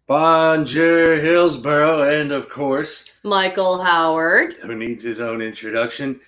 Bonjour, Hillsborough, and of course, Michael Howard, who needs his own introduction.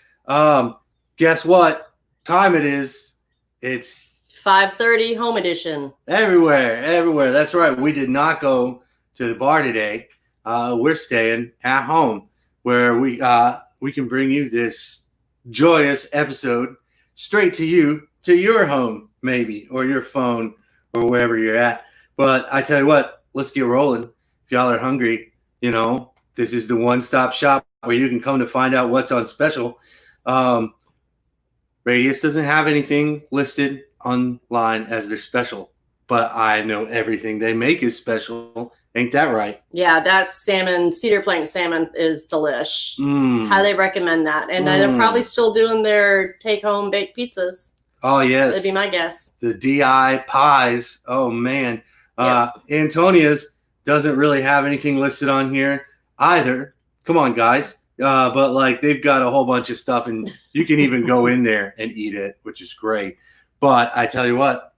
Guess what time it is? It's 5:30 home edition. everywhere. That's right. We did not go to the bar today. We're staying at home, where we can bring you this joyous episode straight to you, to your home, maybe, or your phone, or wherever you're at. But I tell you what, let's get rolling. If y'all are hungry, this is the one-stop shop where you can come to find out what's on special. Radius doesn't have anything listed online as their special, but I know everything they make is special. Ain't that right? Yeah, that salmon, cedar plank salmon is delish. Highly recommend that. And they're probably still doing their take-home baked pizzas. Oh, yes. That'd be my guess. The DI pies. Oh, man. Yep. Antonia's doesn't really have anything listed on here either. Come on, guys. But they've got a whole bunch of stuff, and you can even go in there and eat it, which is great. But I tell you what,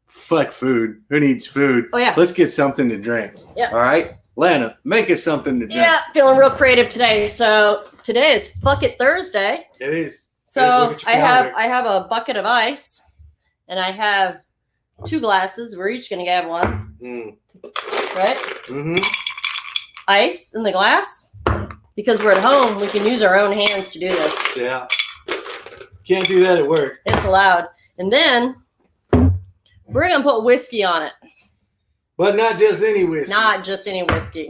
fuck food. Who needs food? Oh, yeah. Let's get something to drink. Yep. All right? Lana, make us something to drink. Yeah, feeling real creative today. So today is Fuck It Thursday. It is. So I have a bucket of ice, and I have 2 glasses. We're each going to have one. Right? Mm-hmm. Ice in the glass. Because we're at home, we can use our own hands to do this. Yeah. Can't do that at work. It's allowed. And then we're going to put whiskey on it. But not just any whiskey. Not just any whiskey.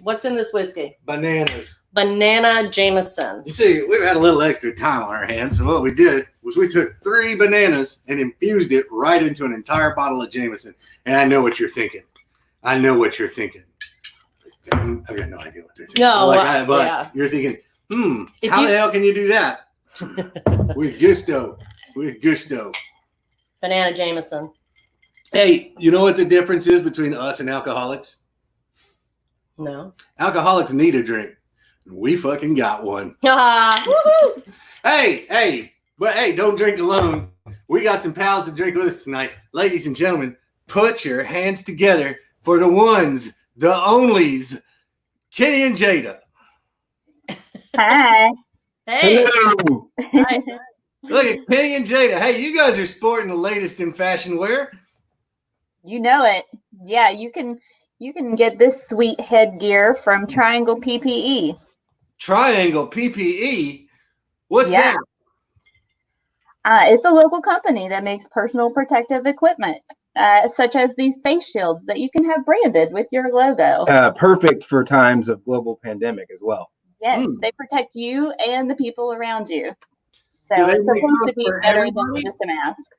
What's in this whiskey? Bananas. Banana Jameson. You see, we've had a little extra time on our hands, so what we did was we took 3 bananas and infused it right into an entire bottle of Jameson. And I know what you're thinking. I've got no idea what they're thinking. No, but you're thinking, how the hell can you do that? With gusto. Banana Jameson. Hey, you know what the difference is between us and alcoholics? No. Alcoholics need a drink. We fucking got one. Woohoo! Hey, don't drink alone. We got some pals to drink with us tonight. Ladies and gentlemen, put your hands together for the ones, the onlys, Kenny and Jada. Hi. Hey. Hello. Hi. Look at Kenny and Jada. Hey, you guys are sporting the latest in fashion wear. You know it. Yeah, you can get this sweet headgear from Triangle PPE. Triangle PPE? What's that? It's a local company that makes personal protective equipment, such as these face shields that you can have branded with your logo. Perfect for times of global pandemic as well. Yes, they protect you and the people around you. So it's supposed to be better than just a mask.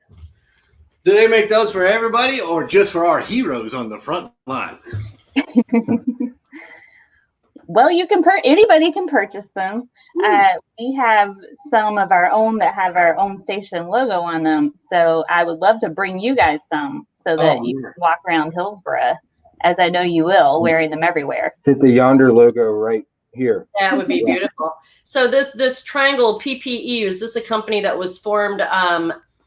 Do they make those for everybody or just for our heroes on the front line? Well, you can anybody can purchase them. We have some of our own that have our own station logo on them. So I would love to bring you guys some so that you can walk around Hillsborough, as I know you will, wearing them everywhere. Hit the Yonder logo right here. That would be beautiful. So this Triangle PPE, is this a company that was formed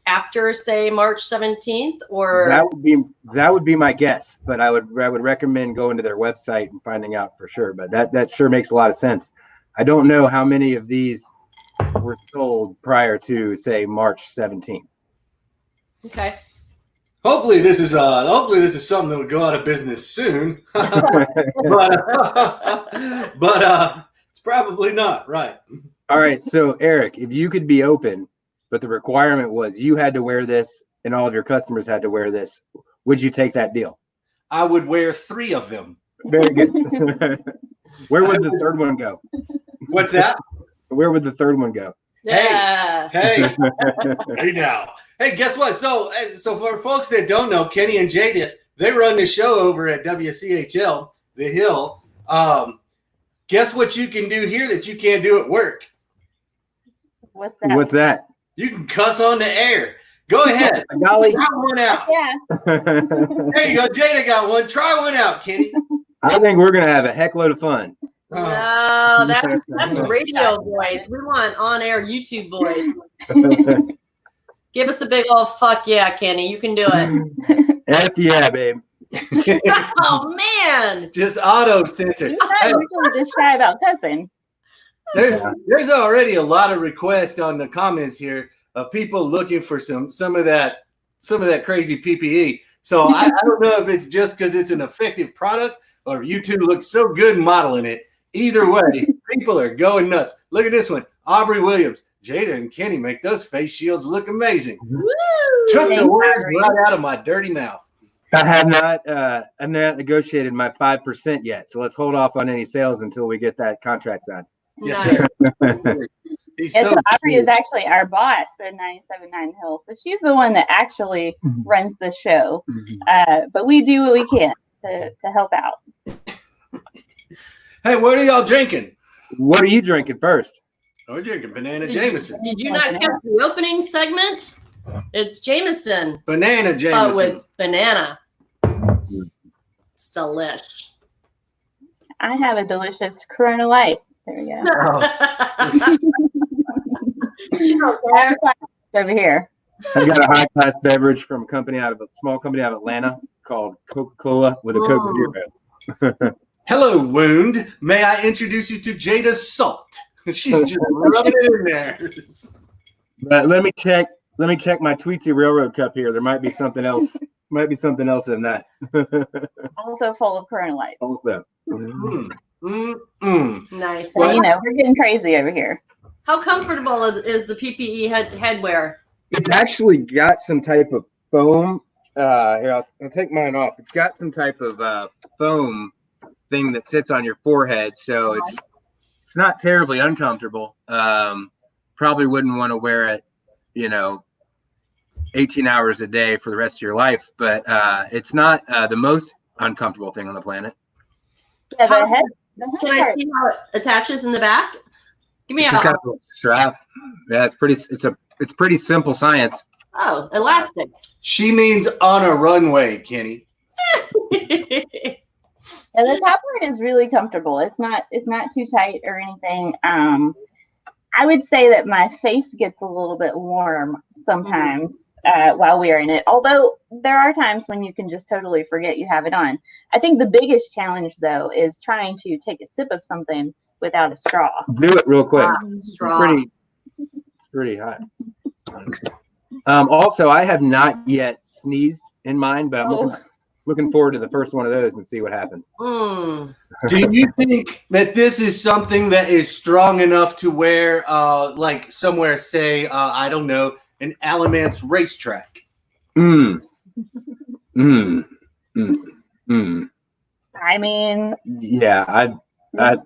after, say, March 17th, or that would be my guess, but I would recommend going to their website and finding out for sure. But that sure makes a lot of sense. I don't know how many of these were sold prior to, say, March 17th. Okay. Hopefully this is something that would go out of business soon. but it's probably not, right? All right, so Eric, if you could be open, but the requirement was you had to wear this and all of your customers had to wear this, would you take that deal? I would wear 3 of them. Very good. Where would the third one go? What's that? Where would the third one go? Yeah. Hey now. Hey, guess what? So for folks that don't know, Kenny and Jada, they run the show over at WCHL, The Hill. Guess what you can do here that you can't do at work? What's that? You can cuss on the air. Go ahead. Golly. Try one out. Yeah. There you go. Jada got one. Try one out, Kenny. I think we're going to have a heck load of fun. No, that's radio voice. We want on-air YouTube voice. Give us a big old fuck yeah, Kenny. You can do it. Heck yeah, babe. Oh man! Just auto censor. He's not usually this shy about cussing. There's already a lot of requests on the comments here of people looking for some of that crazy PPE. So I don't know if it's just because it's an effective product or if you two look so good modeling it. Either way, people are going nuts. Look at this one. Aubrey Williams. Jada and Kenny make those face shields look amazing. Woo! Took the words right out of my dirty mouth. I have not negotiated my 5% yet, so let's hold off on any sales until we get that contract signed. Yes, Nice. sir. He's Yeah, so Aubrey cool. is actually our boss at 97.9 Hills. So she's the one that actually runs the show. But we do what we can to help out. Hey, what are y'all drinking? What are you drinking first? We're drinking Banana Jameson. Did you not catch the opening segment? It's Jameson, Banana but Jameson. with banana. It's delish. I have a delicious Corona Light. There we go. She don't care. Over here. I got a high class beverage from a small company out of Atlanta called Coca-Cola with a Coke Zero. Hello, Wound. May I introduce you to Jada Salt? She's just rubbing it in there. But let me check my Tweetsy Railroad cup here. There might be something else. Might be something else in that. Also full of Corona Light. Also. Nice. So, we're getting crazy over here. How comfortable is the PPE headwear? It's actually got some type of foam. Here, I'll take mine off. It's got some type of foam thing that sits on your forehead, so it's not terribly uncomfortable. Probably wouldn't want to wear it, 18 hours a day for the rest of your life, but it's not the most uncomfortable thing on the planet. Yeah, the head Can I see how it attaches in the back? Give me It's just got a little strap. Yeah, it's pretty simple science. Oh, elastic. She means on a runway, Kenny. Yeah, the top part is really comfortable. It's not too tight or anything. I would say that my face gets a little bit warm sometimes while wearing it. Although there are times when you can just totally forget you have it on. I think the biggest challenge though is trying to take a sip of something without a straw. Do it real quick. Straw. It's pretty hot. Also, I have not yet sneezed in mine, but I'm looking forward to the first one of those and see what happens. Mm. Do you think that this is something that is strong enough to wear, like somewhere, say, I don't know, an Alamance racetrack? I mean, Yeah, I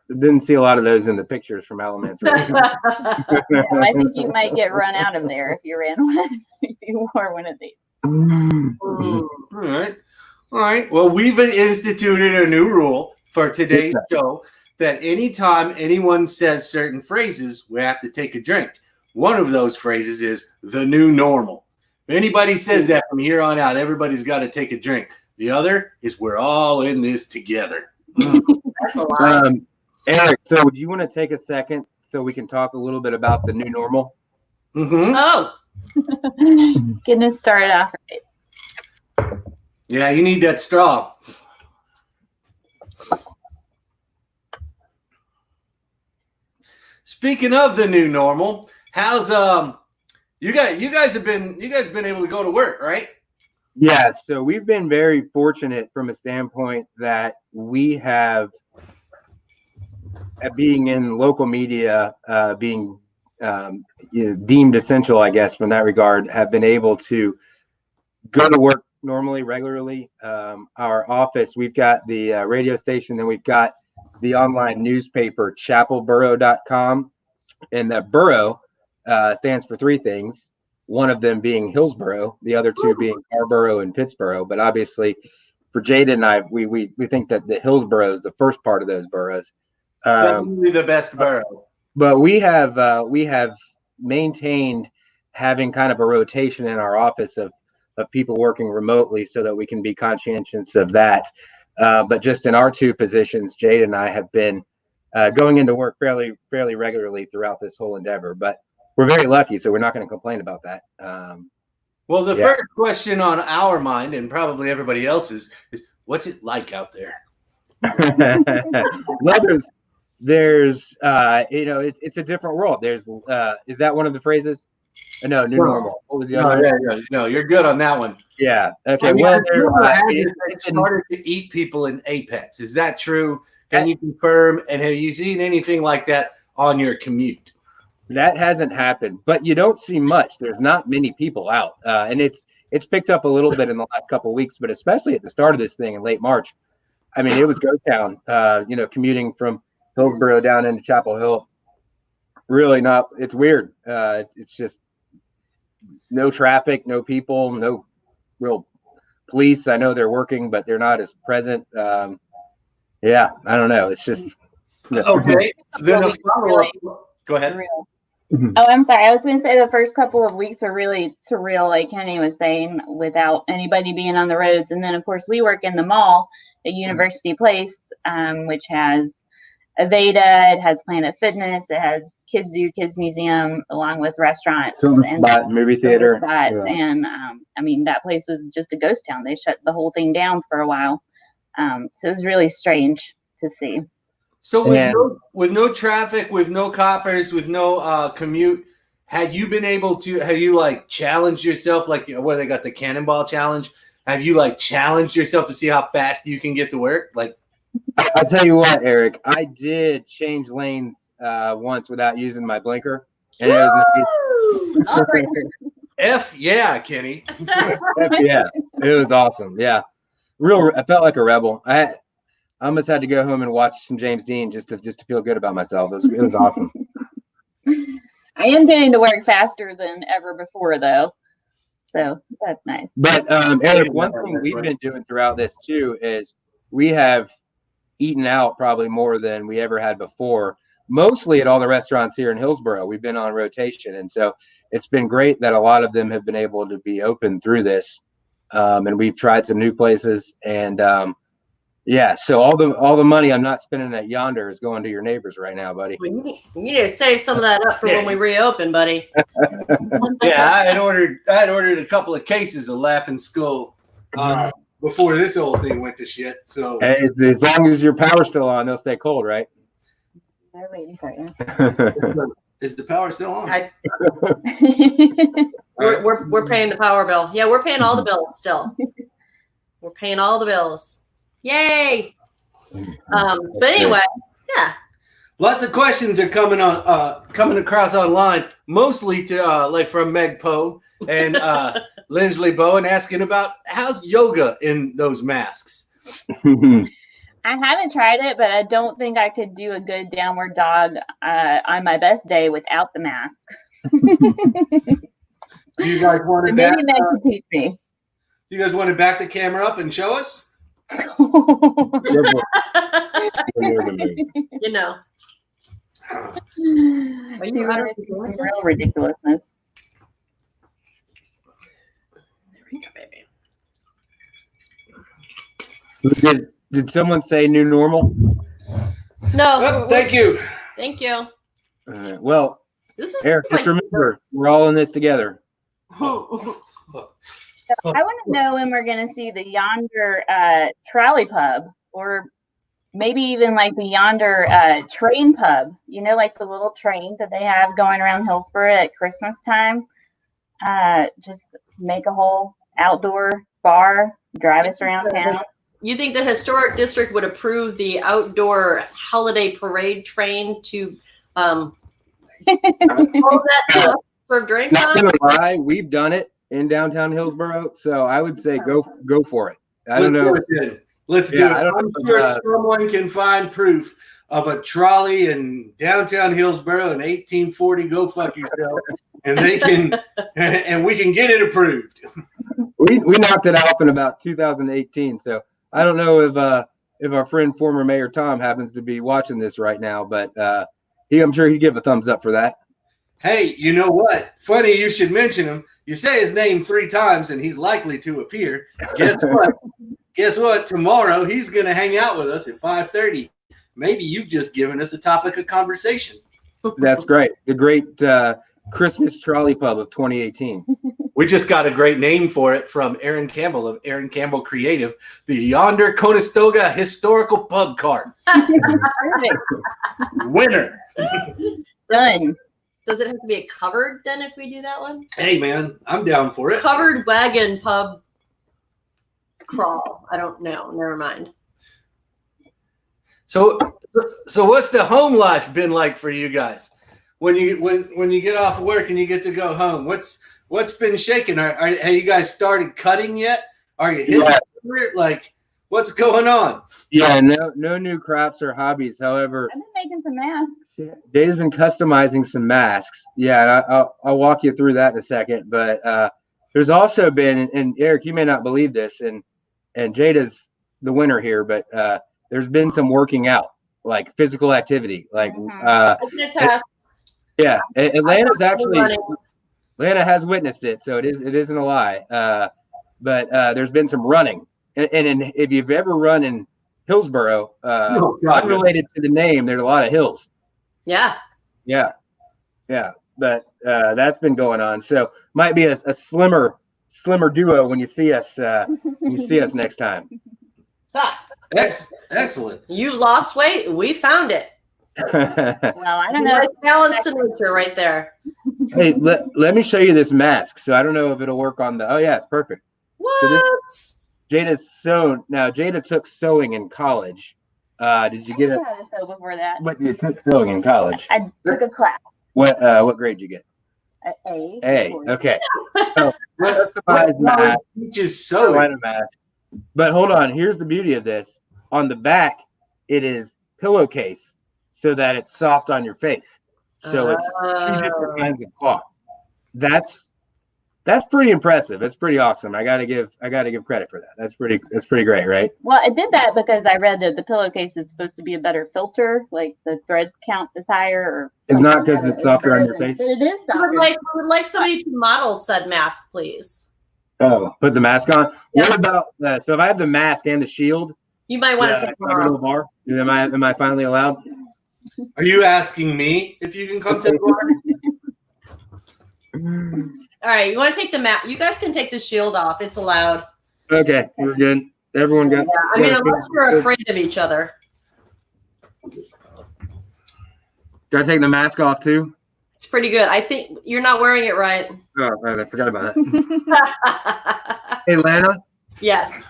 didn't see a lot of those in the pictures from Alamance. I think you might get run out of there if you ran one. If you wore one of these. All right. Well, we've instituted a new rule for today's show that anytime anyone says certain phrases, we have to take a drink. One of those phrases is the new normal. If anybody says that from here on out, everybody's got to take a drink. The other is we're all in this together. That's a lot. Eric, so would you want to take a second so we can talk a little bit about the new normal? Mm-hmm. Oh, Getting us started off right. Yeah, you need that straw. Speaking of the new normal, how's you guys been able to go to work, right? Yeah, so we've been very fortunate from a standpoint that we have, being in local media, being deemed essential, I guess, from that regard, have been able to go to work normally, regularly. Our office, we've got the radio station, then we've got the online newspaper, chapelboro.com. And that borough stands for three things. One of them being Hillsboro, the other two being Carborough and Pittsboro. But obviously, for Jada and I, we think that the Hillsboro is the first part of those boroughs. Definitely the best borough. But we have maintained having kind of a rotation in our office of people working remotely so that we can be conscientious of that. But just in our two positions, Jada and I have been going into work fairly regularly throughout this whole endeavor. But we're very lucky, so we're not going to complain about that. Well, the first question on our mind and probably everybody else's is, what's it like out there? Well, there's it's a different world. There's is that one of the phrases? No, new normal. What was the other one? No, you're good on that one. Yeah. Okay. I mean, Well, it started to eat people in Apex. Is that true? Can you confirm? And have you seen anything like that on your commute? That hasn't happened, but you don't see much. There's not many people out, and it's picked up a little bit in the last couple of weeks, but especially at the start of this thing in late March. I mean, it was ghost town. Commuting from Hillsborough down into Chapel Hill. Really not. It's weird. It's just no traffic, no people, no real police. I know they're working, but they're not as present. I don't know. It's just okay. Then a follow-up. Go ahead. Oh, I'm sorry. I was going to say the first couple of weeks were really surreal, like Kenny was saying, without anybody being on the roads. And then, of course, we work in the mall at University Place, which has Aveda, it has Planet Fitness, it has Kids Zoo, Kids Museum, along with restaurants. Silver Spot, movie theater. And, I mean, that place was just a ghost town. They shut the whole thing down for a while. So it was really strange to see. So with no traffic, with no coppers, with no commute, have you challenged yourself? Like, what they got, the cannonball challenge? Have you challenged yourself to see how fast you can get to work? I'll tell you what, Eric, I did change lanes once without using my blinker. And it was F yeah, Kenny. F yeah, it was awesome. Yeah, I felt like a rebel. I almost had to go home and watch some James Dean just to feel good about myself. It was awesome. I am getting to work faster than ever before, though. So that's nice. But Eric, one thing we've been doing throughout this too is we have eaten out probably more than we ever had before, mostly at all the restaurants here in Hillsborough. We've been on rotation. And so it's been great that a lot of them have been able to be open through this. And we've tried some new places. And so all the money I'm not spending at Yonder is going to your neighbors right now, buddy. Well, you need to save some of that up for when we reopen, buddy. Yeah, I had ordered a couple of cases of Laughing Skull before this whole thing went to shit. So hey, as long as your power's still on, they'll stay cold, right? They're waiting for you. Is the power still on? We're paying the power bill. Yeah, we're paying all the bills still. We're paying all the bills. Yay! But anyway, yeah. Lots of questions are coming across online, mostly to from Meg Poe and Lindsley Bowen, asking about how's yoga in those masks. I haven't tried it, but I don't think I could do a good downward dog on my best day without the mask. Do you guys want to maybe Meg could teach me? You guys want to back the camera up and show us? You know. Are you real ridiculousness? There we go, baby. Did someone say new normal? No. Thank you. Thank you. Well, this is Eric, just remember, we're all in this together. So I want to know when we're going to see the Yonder trolley pub, or maybe even the Yonder train pub. You know, the little train that they have going around Hillsborough at Christmas time. Just make a whole outdoor bar, drive us around town. You think the historic district would approve the outdoor holiday parade train to hold that to us for drinks on? Not gonna lie, we've done it in downtown Hillsborough, so I would say go for it. I don't know. Let's do it. I'm sure someone can find proof of a trolley in downtown Hillsborough in 1840. Go fuck yourself, and they can, and we can get it approved. We knocked it off in about 2018. So I don't know if our friend former Mayor Tom happens to be watching this right now, but I'm sure he'd give a thumbs up for that. Hey, you know what? Funny you should mention him. You say his name 3 times, and he's likely to appear. Guess what? Guess what? Tomorrow he's going to hang out with us at 5:30. Maybe you've just given us a topic of conversation. That's great. The great Christmas Trolley Pub of 2018. We just got a great name for it from Aaron Campbell of Aaron Campbell Creative, the Yonder Conestoga Historical Pub Cart. Winner. Done. Does it have to be a covered then if we do that one? Hey, man, I'm down for it. Covered wagon pub crawl. I don't know. Never mind. So what's the home life been like for you guys? When you get off work and you get to go home, what's been shaking? Have you guys started cutting yet? Are you hitting it? Like, what's going on? Yeah, no new crafts or hobbies. However, I've been making some masks. Jada's been customizing some masks. Yeah, and I'll walk you through that in a second. But there's also been, and Eric, you may not believe this, and Jada's the winner here, but there's been some working out, like physical activity. Like I can attest. yeah, Atlanta has witnessed it, so it isn't a lie. But there's been some running, and if you've ever run in Hillsboro, unrelated to the name, there's a lot of hills. Yeah. But that's been going on. So might be a slimmer duo when you see us next time. Excellent. You lost weight. We found it. Well, I don't know. Balance to nature right there. Hey, let me show you this mask. So I don't know if it'll work on the. Oh yeah, it's perfect. What? So Jada's sewn. Now Jada took sewing in college. Did you get it? I had to sew before that. What you took sewing in college? I took a class. What grade did you get? A. A. Okay. So customized mask. Teaches sewing. Mask. But hold on. Here's the beauty of this. On the back, it is pillowcase, so that it's soft on your face. So it's two different kinds of cloth. That's pretty impressive. It's pretty awesome. I gotta give credit for that. That's pretty great, right? Well, I did that because I read that the pillowcase is supposed to be a better filter, like the thread count is higher. Or it's not because it's softer on your face. But it is softer. We would like somebody to model said mask, please. Oh, put the mask on. Yeah. What about so if I have the mask and the shield? You might want to go to a bar. Am I finally allowed? Are you asking me if you can come to the bar? All right, you want to take the mask? You guys can take the shield off. It's allowed. Okay, we're good. Everyone got. Yeah, I mean, unless you're afraid of each other. Do I take the mask off too? It's pretty good. I think you're not wearing it right. Oh, right, I forgot about that. Hey, Lana. Yes.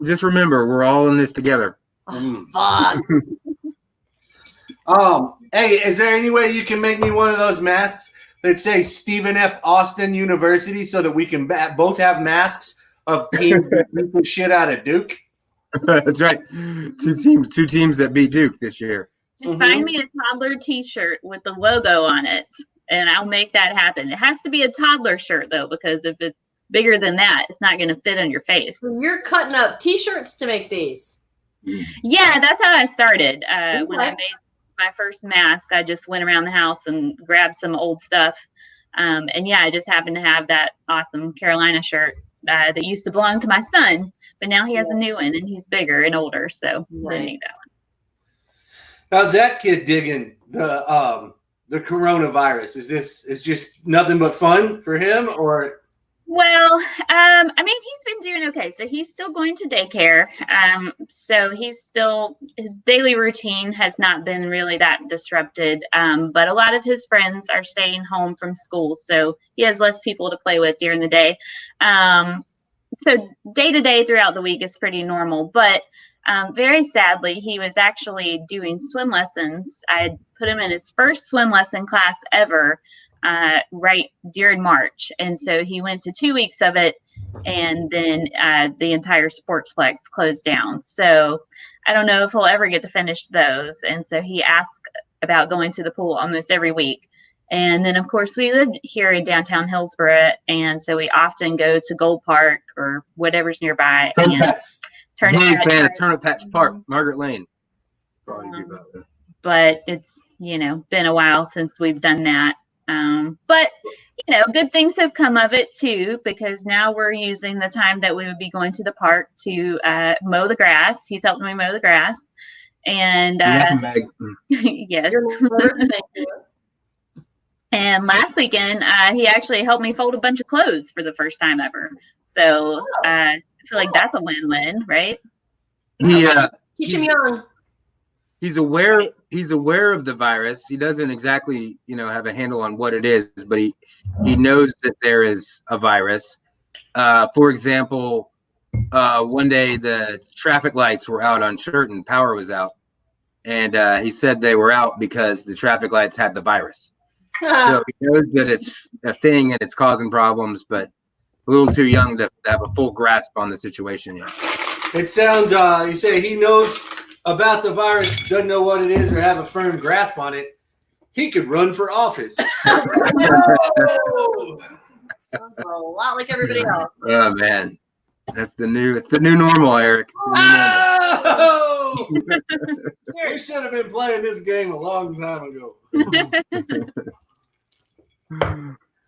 Just remember, we're all in this together. Oh, fuck. Hey, is there any way you can make me one of those masks that say Stephen F. Austin University so that we can both have masks of teams that beat the shit out of Duke? That's right. Two teams that beat Duke this year. Just find me a toddler T-shirt with the logo on it, and I'll make that happen. It has to be a toddler shirt, though, because if it's bigger than that, it's not going to fit on your face. So you're cutting up T-shirts to make these. Yeah, that's how I started. When I made my first mask, I just went around the house and grabbed some old stuff. And yeah, I just happened to have that awesome Carolina shirt that used to belong to my son, but now he has a new one and he's bigger and older. So I made that one. How's that kid digging the coronavirus? Is just nothing but fun for him, or? Well, I mean, he's been doing okay. So he's still going to daycare. So his daily routine has not been really that disrupted. But a lot of his friends are staying home from school. So he has less people to play with during the day. So day to day throughout the week is pretty normal. But very sadly, he was actually doing swim lessons. I put him in his first swim lesson class ever. Right during March. And so he went to 2 weeks of it, and then the entire sportsplex closed down. So I don't know if he'll ever get to finish those. And so he asked about going to the pool almost every week. And then, of course, we live here in downtown Hillsboro, and so we often go to Gold Park or whatever's nearby. Turnip Patch Park, Margaret Lane. But it's, been a while since we've done that. But good things have come of it too, because now we're using the time that we would be going to the park to mow the grass. He's helping me mow the grass, and yes, And last weekend, he actually helped me fold a bunch of clothes for the first time ever. So I feel like that's a win-win, right? Teach him young. He's aware of the virus. He doesn't exactly, have a handle on what it is, but he knows that there is a virus. For example, one day the traffic lights were out on Sheraton, power was out, and he said they were out because the traffic lights had the virus. So he knows that it's a thing and it's causing problems, but a little too young to have a full grasp on the situation yet. It sounds, you say he knows about the virus, doesn't know what it is or have a firm grasp on it. He could run for office. Sounds a lot like everybody else. Oh man, it's the new normal, Eric. It's the new normal. We should have been playing this game a long time ago.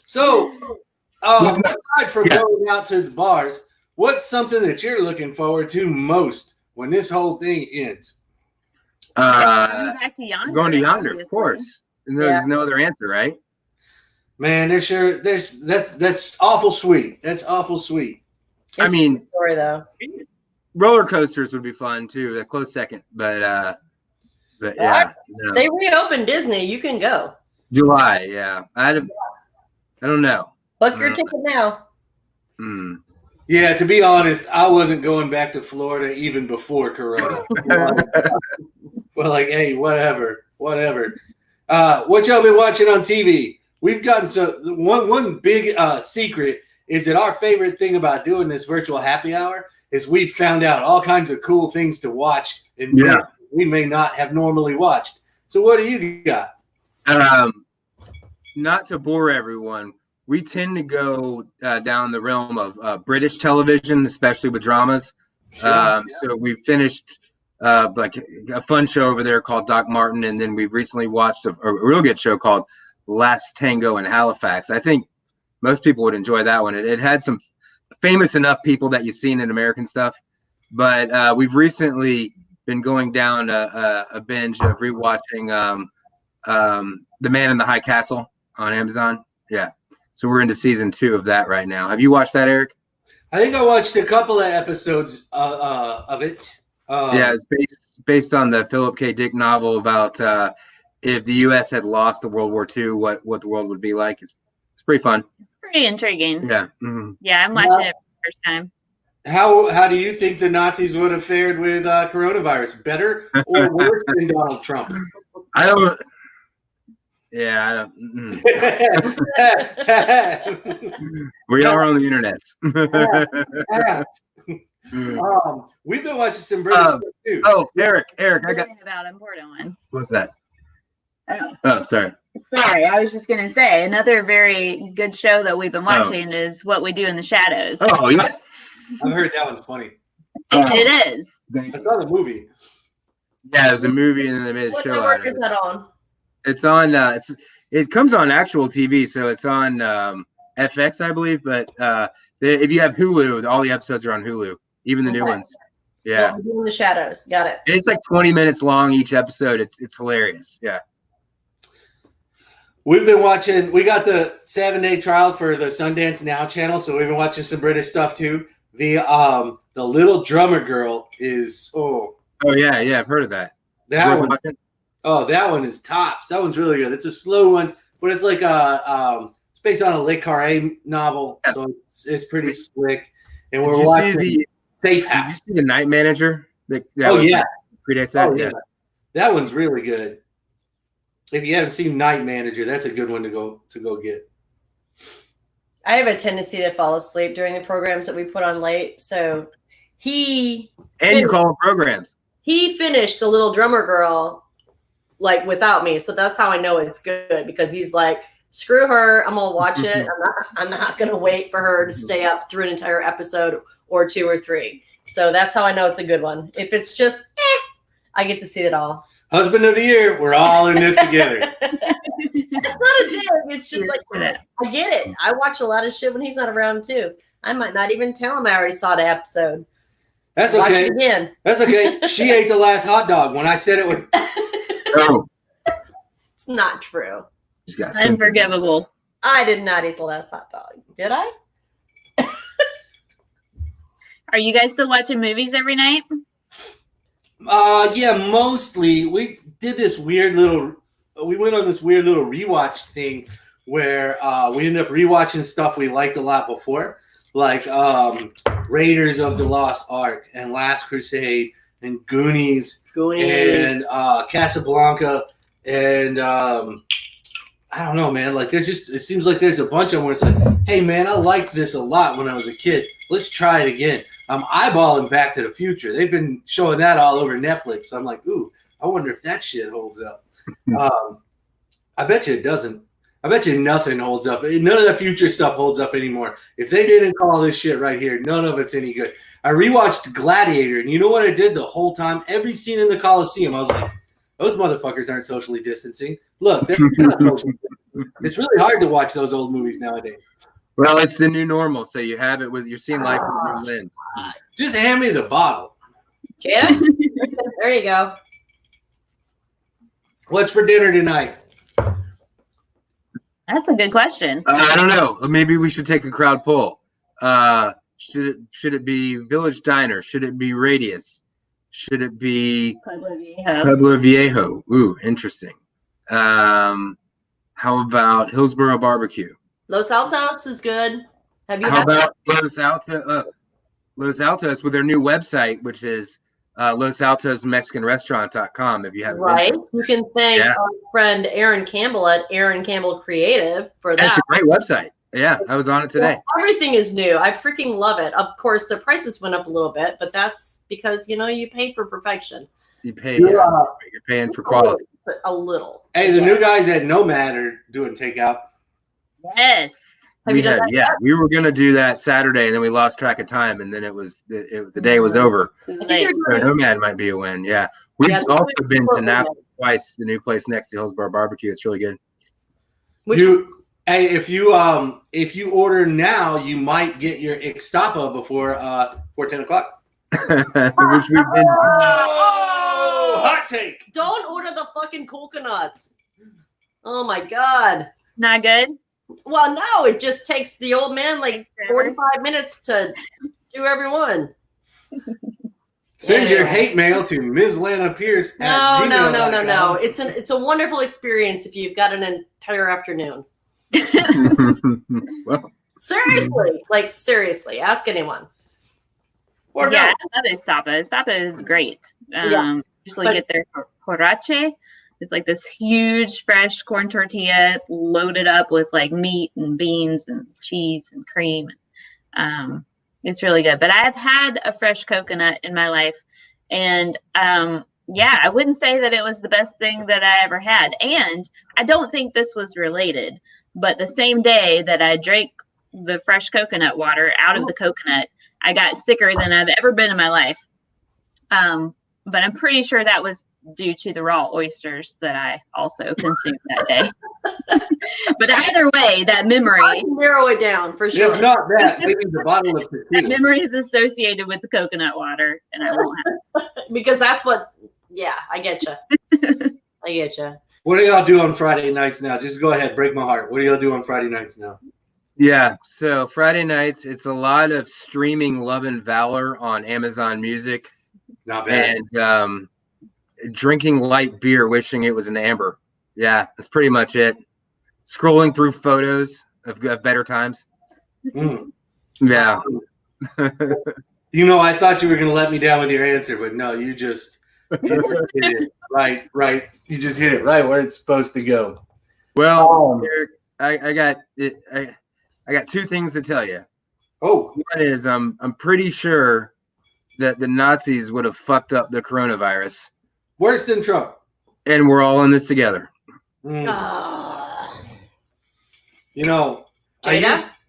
So, aside from going out to the bars, what's something that you're looking forward to most when this whole thing ends? Back to Yonder, going to Yonder, obviously. of course. And there's no other answer, right? Man, that's awful sweet. That's awful sweet. It's a good story though. Roller coasters would be fun too. A close second, but yeah, no. They reopened Disney. You can go. July, yeah. I don't know. Book your ticket now. Yeah, to be honest, I wasn't going back to Florida even before Corona. Well, like, hey, whatever. What y'all been watching on TV? We've gotten one big secret is that our favorite thing about doing this virtual happy hour is we've found out all kinds of cool things to watch and we may not have normally watched. So what do you got? Not to bore everyone, we tend to go down the realm of British television, especially with dramas. So we finished like a fun show over there called Doc Martin, and then we've recently watched a real good show called Last Tango in Halifax. I think most people would enjoy that one. It had some famous enough people that you've seen in American stuff, but we've recently been going down a binge of rewatching The Man in the High Castle on Amazon. Yeah. So we're into season 2 of that right now. Have you watched that, Eric? I think I watched a couple of episodes of it. Yeah, it's based on the Philip K. Dick novel about if the U.S. had lost the World War II, what the world would be like. It's pretty fun. It's pretty intriguing. Yeah. Mm-hmm. Yeah, I'm watching it for the first time. How do you think the Nazis would have fared with coronavirus? Better or worse than Donald Trump? I don't. Yeah, I don't. We are on the internet. We've been watching some British stuff too. Oh, Eric, I got about an important one. What's that? Oh, sorry. Sorry, I was just gonna say another very good show that we've been watching is What We Do in the Shadows. Oh yes, I've heard that one's funny. It is. I saw the movie. Yeah, there's a movie and then they made a show out of it. What network is that on? It's on. It comes on actual TV, so it's on FX, I believe. But if you have Hulu, all the episodes are on Hulu, even the new ones. Yeah. What We Do in the Shadows. Got it. It's like 20 minutes long each episode. It's hilarious. Yeah. We've been watching. We got the 7-day trial for the Sundance Now channel, so we've been watching some British stuff too. The Little Drummer Girl is Oh yeah, I've heard of that. That one. That one is tops. That one's really good. It's a slow one, but it's like it's based on a Le Carré novel, so it's pretty slick. And we're watching Safe House. Did you see The Night Manager? Predicts that. Oh yeah, that one's really good. If you haven't seen Night Manager, that's a good one to go get. I have a tendency to fall asleep during the programs that we put on late, so you call them programs. He finished The Little Drummer Girl like without me, so that's how I know it's good, because he's like, screw her, I'm gonna watch it. I'm not gonna wait for her to stay up through an entire episode or 2 or 3. So that's how I know it's a good one. If it's just I get to see it all. Husband of the year, we're all in this together. It's not a dig. It's just like, I get it. I watch a lot of shit when he's not around too. I might not even tell him I already saw the episode. That's Watch okay. it again. That's okay. She ate the last hot dog when I said it was. Oh. It's not true. She's got sense. Unforgivable. I did not eat the last hot dog. Did I? Are you guys still watching movies every night? Yeah, mostly. We did this weird little. We went on this weird little rewatch thing where we ended up rewatching stuff we liked a lot before, like Raiders of the Lost Ark and Last Crusade and Goonies. And Casablanca and I don't know, man. Like it seems like there's a bunch of them where it's like, hey, man, I liked this a lot when I was a kid. Let's try it again. I'm eyeballing Back to the Future. They've been showing that all over Netflix. So I'm like, ooh, I wonder if that shit holds up. I bet you it doesn't. I bet you nothing holds up. None of the future stuff holds up anymore. If they didn't call this shit right here, none of it's any good. I rewatched Gladiator, and you know what I did the whole time? Every scene in the Coliseum, I was like, those motherfuckers aren't socially distancing. Look, they're not socially distancing. It's really hard to watch those old movies nowadays. Well, it's the new normal, so you have it with you're seeing life with a new lens. Just hand me the bottle. Jada? There you go. What's for dinner tonight? That's a good question. I don't know. Maybe we should take a crowd poll. Should it be Village Diner? Should it be Radius? Should it be Pueblo Viejo? Ooh, interesting. How about Hillsboro Barbecue? Los Altos is good. Have you How had about Los Altos with their new website, which is LosAltosMexicanRestaurant.com. If you haven't right? been to it. We can thank our friend Aaron Campbell at Aaron Campbell Creative for that. That's a great website. Yeah, I was on it today. Well, everything is new. I freaking love it. Of course, the prices went up a little bit, but that's because, you pay for perfection. You pay, you're paying for quality. A little. Hey, the new guys at Nomad are doing takeout. Yes. Have you done that yet? We were going to do that Saturday, and then we lost track of time, and then the day was over. I think So Nomad might be a win. Yeah, we've also been to Napa twice. The new place next to Hillsboro Barbecue. It's really good. Hey, if you order now, you might get your Ixtapa before 10 o'clock. Which we've been. Oh, hot take! Don't order the fucking coconuts. Oh my god. Not good. Well, no, it just takes the old man like 45 minutes to do every one. Send your hate mail to Ms. Lana Pierce. No. It's a wonderful experience if you've got an entire afternoon. Well, seriously, ask anyone. Or I love Ixtapa. Ixtapa is great. Usually get their huarache. It's like this huge fresh corn tortilla loaded up with like meat and beans and cheese and cream. It's really good. But I've had a fresh coconut in my life, and I wouldn't say that it was the best thing that I ever had. And I don't think this was related, but the same day that I drank the fresh coconut water out of the coconut, I got sicker than I've ever been in my life. But I'm pretty sure that was due to the raw oysters that I also consumed that day. But either way, that memory. I can narrow it down for sure. If not that, maybe the bottle of tequila. That memory is associated with the coconut water, and I won't have it. Because that's what, I get you. I get you. What do y'all do on Friday nights now? Just go ahead, break my heart. What do y'all do on Friday nights now? Yeah, so Friday nights, it's a lot of streaming Love and Valor on Amazon Music. Not bad. And drinking light beer, wishing it was an amber. Yeah, that's pretty much it. Scrolling through photos of better times. Mm. Yeah. I thought you were going to let me down with your answer, but no, you just hit it right. You just hit it right where it's supposed to go. Well, Eric, I got it. I got two things to tell you. Oh, one is I'm pretty sure that the Nazis would have fucked up the coronavirus. Worse than Trump. And we're all in this together. Mm. Jada?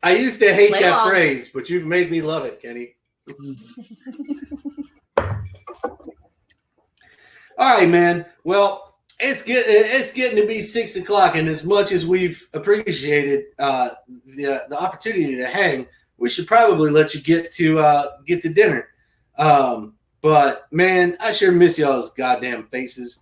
I used to hate that phrase, but you've made me love it, Kenny. All right, man. Well, it's getting to be 6 o'clock, and as much as we've appreciated the opportunity to hang, we should probably let you get to dinner. But man, I sure miss y'all's goddamn faces.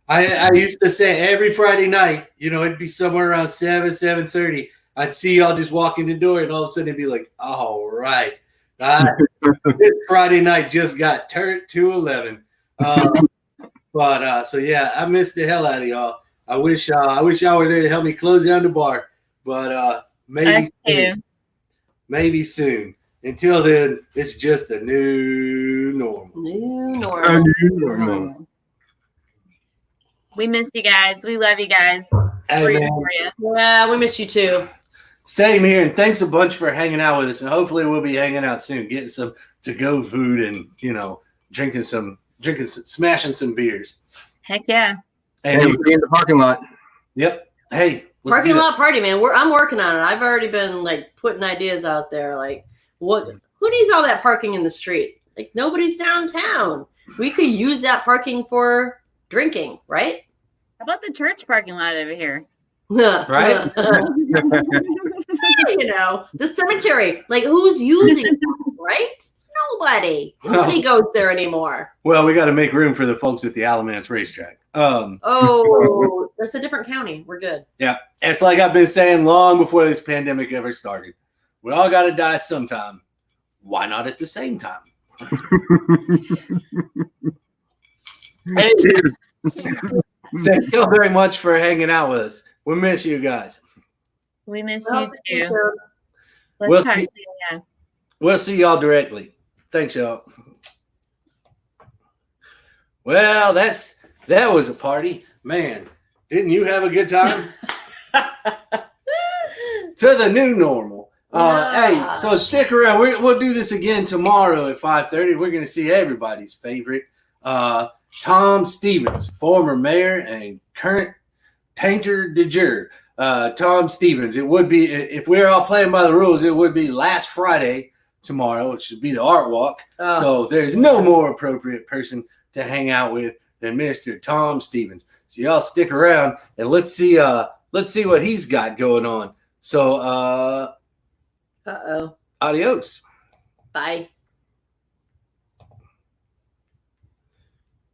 I used to say every Friday night, it'd be somewhere around 7:30. I'd see y'all just walk in the door, and all of a sudden it'd be like, all right. This Friday night just got turned to 11. So yeah, I missed the hell out of y'all. I wish y'all were there to help me close down the bar, but maybe soon. Maybe soon. Until then, it's just a new normal. New normal. We miss you guys. We love you guys. Hey, yeah, we miss you too. Same here, and thanks a bunch for hanging out with us. And hopefully, we'll be hanging out soon, getting some to-go food, and smashing some beers. Heck yeah! And we'll see you in the parking lot. Yep. Hey, parking lot party, man. I'm working on it. I've already been putting ideas out there. Who needs all that parking in the street? Nobody's downtown. We could use that parking for drinking, right? How about the church parking lot over here? Right? The cemetery. Who's using it, right? Nobody. Nobody goes there anymore. Well, we got to make room for the folks at the Alamance racetrack. That's a different county. We're good. Yeah. It's like I've been saying long before this pandemic ever started. We all got to die sometime. Why not at the same time? Hey, cheers. Thank you very much for hanging out with us. We miss you guys. We miss you too. We'll see y'all directly. Thanks, y'all. Well, that was a party. Man, didn't you have a good time? To the new normal. Hey, so stick around. We'll do this again tomorrow at 5:30. We're going to see everybody's favorite, Tom Stevens, former mayor and current painter de jure. Tom Stevens. It would be, if we're all playing by the rules, it would be last Friday tomorrow, which would be the art walk. So there's no more appropriate person to hang out with than Mr. Tom Stevens. So y'all stick around and let's see what he's got going on. So adios. Bye.